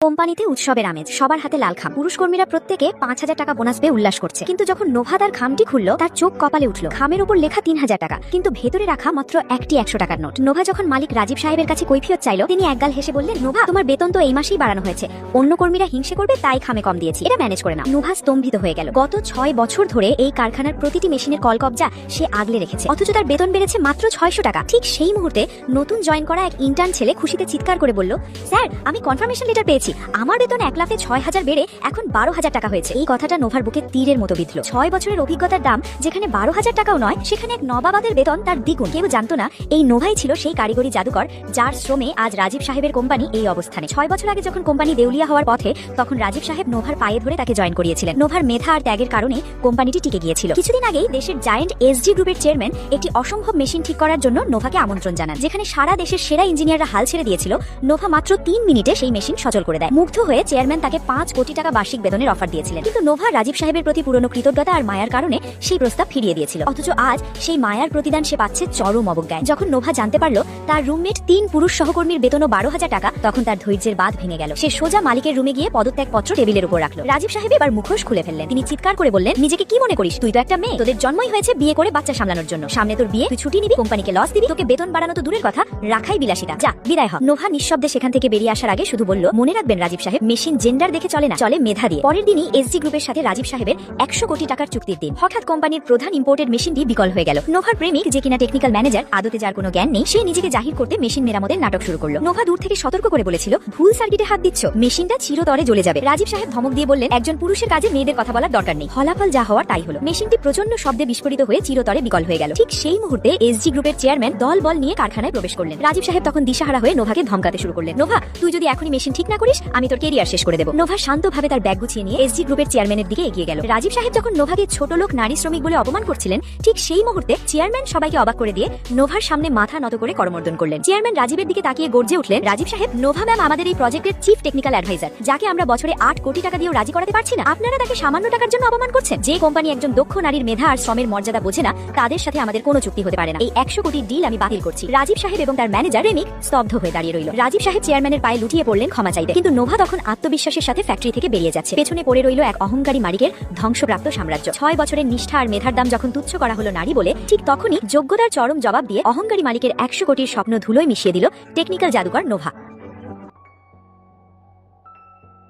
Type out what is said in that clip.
কোম্পানিতে উৎসবের আমেজ, সবার হাতে লাল খাম। পুরুষ কর্মীরা প্রত্যেকে ৫,০০০ টাকা বোনাস পেয়ে উল্লাস করছে। কিন্তু যখন নোভা তার খামটি খুললো, তার চোখ কপালে উঠলো। খামের উপর লেখা ৩,০০০ টাকা, কিন্তু ভেতরে রাখা মাত্র একটি ১০০ টাকার নোট। নোভা যখন মালিক রাজীব সাহেবের কাছে কৈফিয়ত চাইলো, তিনি একগাল হেসে বললেন, নোভা, তোমার বেতন তো এই মাসেই বাড়ানো হয়েছে। অন্য কর্মীরা হিংসে করবে, তাই খামে কম দিয়েছি, এটা ম্যানেজ করে না। নোভা স্তম্ভিত হয়ে গেল। গত ৬ বছর ধরে এই কারখানার প্রতিটি মেশিনের কলকবজা সে আগলে রেখেছে, অথচ তার বেতন বেড়েছে মাত্র ৬০০ টাকা। ঠিক সেই মুহূর্তে নতুন জয়েন করা এক ইন্টার্ন ছেলে খুশিতে চিৎকার করে বলল, স্যার, আমি কনফার্মেশন লেটার পেয়েছি, আমার বেতন ১,০৬,০০০ বেড়ে এখন ১২,০০০ টাকা হয়েছে। এই কথাটা নোভার বুকে তীরের মতো বিঁধল। ৬ বছরের অভিজ্ঞতার দাম যেখানে ১২,০০০ টাকাও নয়, সেখানে এক নবাবাদের বেতন তার দ্বিগুণ। কেউ জানতো না এই নোভাই ছিল সেই কারিগরি জাদুকর, যার শ্রমে আজ রাজীব সাহেবের কোম্পানি এই অবস্থানে। ৬ বছর আগে যখন কোম্পানি দেউলিয়া হওয়ার পথে, তখন রাজীব সাহেব নোভার পায়ে ধরে তাকে জয়েন করিয়েছিলেন। নোভার মেধা আর ত্যাগের কারণে কোম্পানিটি টিকে গিয়েছিল। কিছুদিন আগেই দেশের জায়েন্ট এসজি গ্রুপের চেয়ারম্যান একটি অসম্ভব মেশিন ঠিক করার জন্য নোভাকে আমন্ত্রণ জানান। যেখানে সারা দেশের সেরা ইঞ্জিনিয়াররা হাল ছেড়ে দিয়েছিল, নোভা মাত্র ৩ মিনিটে সেই মেশিন সচল করে দেয়। মুগ্ধ হয়ে চেয়ারম্যান তাকে ৫ কোটি টাকা বার্ষিক বেতনের অফার দিয়েছিলেন। কিন্তু নোভা রাজীব সাহেবের প্রতি পুরনো কৃতজ্ঞতা আর মায়ার কারণে সেই প্রস্তাব ফিরিয়ে দিয়েছিল। অথচ আজ সেই মায়ার প্রতিদান সে পাচ্ছে চরম অবজ্ঞায়। যখন নোভা জানতে পারলো তার রুমমেট ৩ পুরুষ সহকর্মীর বেতনও ১২,০০০ টাকা, তখন তার ধৈর্যের বাঁধ ভেঙে গেল। সে সোজা মালিকের রুমে গিয়ে পদত্যাগপত্র টেবিলের উপর রাখলো। রাজীব সাহেব এবার মুখোশ খুলে ফেললেন। তিনি চিৎকার করে বললেন, নিজেকে কি মনে করিস? তুই তো একটা মেয়ে, তোদের জন্মই হয়েছে বিয়ে করে বাচ্চা সামলানোর জন্য। সামনে তোর বিয়ে, তুই ছুটি নিবি, কোম্পানিকে লস দিবি, তোকে বেতন বাড়ানো তো দূরের কথা, রাখাই বিলাসিতা। যা, বিদায় হ। নোভা নিঃশব্দে সেখান থেকে বেরিয়ে আসার আগে শুধু বলল, মনে রাখবেন রাজীব সাহেব, মেশিন জেন্ডার দেখে চলে না, চলে মেধা দিয়ে। পরের দিনই এসজি গ্রুপের সাথে রাজীব সাহেবের ১০০ কোটি টাকার চুক্তির দিন। হঠাৎ কোম্পানির প্রধান ইম্পোর্টেড মেশিনটি বিকল হয়ে গেল। নোভার প্রেমিক, যে কিনা টেকনিক্যাল ম্যানেজার, আদতে যার কোনো জ্ঞান নেই, সে নিজেকে জাহির করতে মেশিন মেরামতের নাটক শুরু করলো। নোভা দূর থেকে সতর্ক করে বলেছিল, ভুল সার্কিটে হাত দিচ্ছ, মেশিনটা চিরতরে জ্বলে যাবে। রাজীব সাহেব ধমক দিয়ে বললেন, একজন পুরুষের কাজে মেয়েদের কথা বলার দরকার নেই। ফলাফল যা হওয়ার তাই হলো। মেশিনটি প্রচন্ড শব্দে বিস্ফোরিত হয়ে চিরতরে বিকল হয়ে গেল। ঠিক সেই মুহূর্তে এসজি গ্রুপের চেয়ারম্যান দল বল নিয়ে কারখানায় প্রবেশ করলেন। রাজীব সাহেব তখন দিশাহারা হয়ে নোভাকে ধমকাতে শুরু করলেন, নোভা, তুই যদি এখনই মেশিন ঠিক না করিস, আমি তোর কেরিয়ার শেষ করে দেব। নোভা শান্তভাবে তার ব্যাগ গুছিয়ে নিয়ে এসজি গ্রুপের চেয়ারম্যানের দিকে এগিয়ে গেল। রাজীব সাহেব যখন নোভাকে ছোট লোক, নারী শ্রমিক বলে অপমান করছিলেন, ঠিক সেই মুহূর্তে চেয়ারম্যান সবাইকে অবাক করে দিয়ে নোভার সামনে মাথা নত করে করমর্দন করলেন। চেয়ারম্যান রাজীবের দিকে তাকিয়ে গর্জে উঠলেন, রাজীব সাহেব, নোভা ম্যাম আমাদের এই প্রজেক্টের চিফ টেকনিক্যাল অ্যাডভাইজার, যাকে আমরা বছরে ৮ কোটি টাকা দিয়েও রাজি করাতে পারছি না। আপনারা তাকে সামান্য টাকার জন্য অপমান করছেন। যে কোম্পানি একজন দক্ষ নারীর মেধা আর শ্রমের মর্যাদা বোঝে না, তাদের সাথে আমাদের কোনো চুক্তি হতে পারে না। এই ১০০ কোটির ডিল আমি বাতিল করছি। রাজীব সাহেব এবং তার ম্যানেজার প্রেমিক স্তব্ধ হয়ে দাঁড়িয়ে রইল। রাজীব সাহেব চেয়ারম্যানের পায়ে লুটিয়ে পড়লেন ক্ষমা চাইতে। কিন্তু নোভা তখন আত্মবিশ্বাসের সাথে ফ্যাক্টরি থেকে বেরিয়ে যাচ্ছে। পেছনে পড়ে রইল এক অহংকারী মালিকের ধ্বংসপ্রাপ্ত সাম্রাজ্য। ৬ বছরের নিষ্ঠা আর মেধার দাম যখন তুচ্ছ করা হলো নারী বলে, ঠিক তখনই যোগ্যতার চরম জবাব দিয়ে অহংকারী মালিকের ১০০ কোটির স্বপ্ন ধুলোয় মিশিয়ে দিল টেকনিক্যাল জাদুকর নোভা।